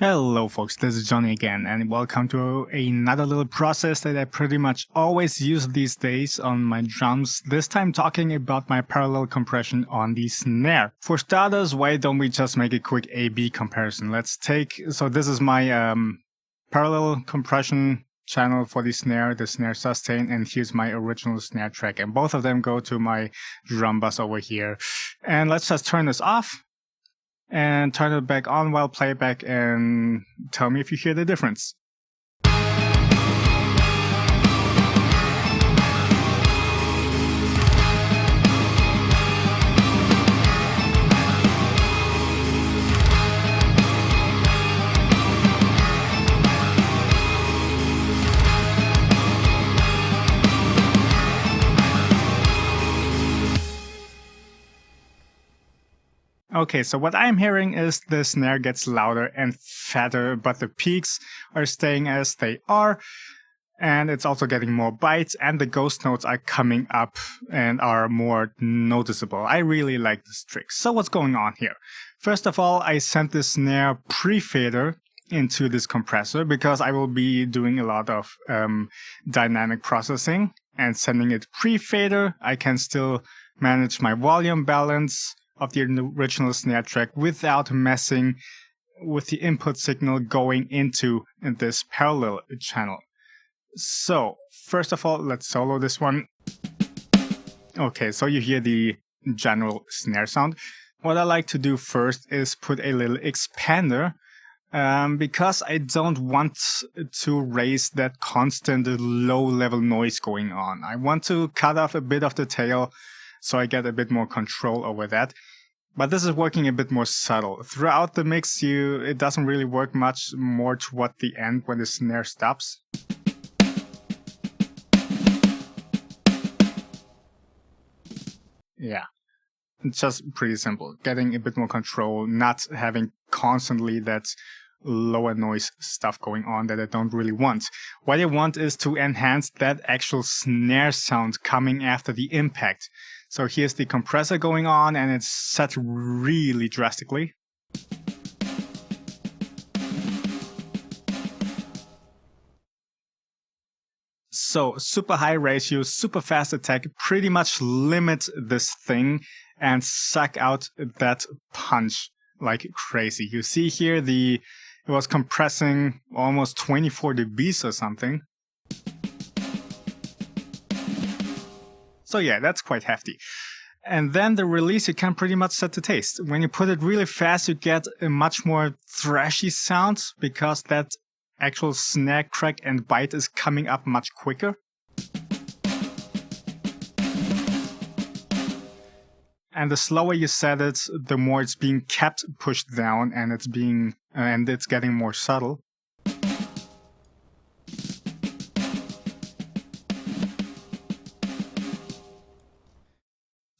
Hello folks, this is Johnny again, and welcome to another little process that I pretty much always use these days on my drums, this time talking about my parallel compression on the snare. For starters, why don't we just make a quick A-B comparison? So this is my parallel compression channel for the snare sustain, and here's my original snare track, and both of them go to my drum bus over here. And let's just turn this off and turn it back on while playback and tell me if you hear the difference. Okay, so what I'm hearing is the snare gets louder and fatter, but the peaks are staying as they are, and it's also getting more bites, and the ghost notes are coming up and are more noticeable. I really like this trick. So what's going on here? First of all, I sent the snare pre-fader into this compressor because I will be doing a lot of dynamic processing, and sending it pre-fader, I can still manage my volume balance of the original snare track without messing with the input signal going into this parallel channel. So first of all, let's solo this one. Okay, so you hear the general snare sound. What I like to do first is put a little expander because I don't want to raise that constant low level noise going on. I want to cut off a bit of the tail so I get a bit more control over that. But this is working a bit more subtle. Throughout the mix, it doesn't really work much more toward the end when the snare stops. Yeah, it's just pretty simple. Getting a bit more control, not having constantly that lower noise stuff going on that I don't really want. What I want is to enhance that actual snare sound coming after the impact. So here's the compressor going on, and it's set really drastically. So super high ratio, super fast attack, pretty much limit this thing and suck out that punch like crazy. You see here it was compressing almost 24 dBs or something. So yeah, that's quite hefty. And then the release, you can pretty much set the taste. When you put it really fast, you get a much more thrashy sound because that actual snare crack and bite is coming up much quicker. And the slower you set it, the more it's being kept pushed down, and it's getting more subtle.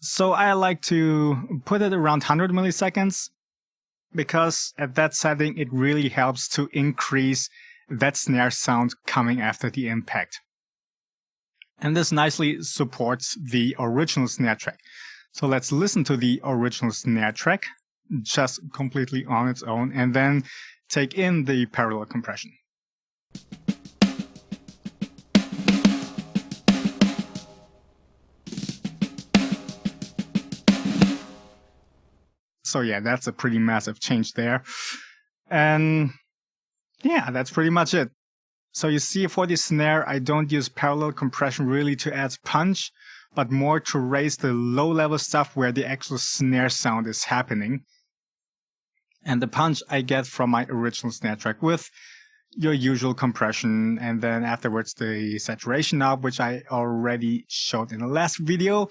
So I like to put it around 100 milliseconds because at that setting it really helps to increase that snare sound coming after the impact. And this nicely supports the original snare track. So let's listen to the original snare track just completely on its own and then take in the parallel compression. So yeah, that's a pretty massive change there. And yeah, that's pretty much it. So you see, for the snare, I don't use parallel compression really to add punch, but more to raise the low level stuff where the actual snare sound is happening. And the punch I get from my original snare track with your usual compression, and then afterwards the saturation knob, which I already showed in the last video.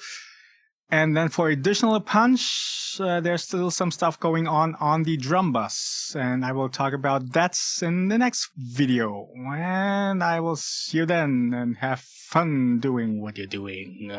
And then for additional punch, there's still some stuff going on the drum bus, and I will talk about that in the next video. And I will see you then, and have fun doing what you're doing.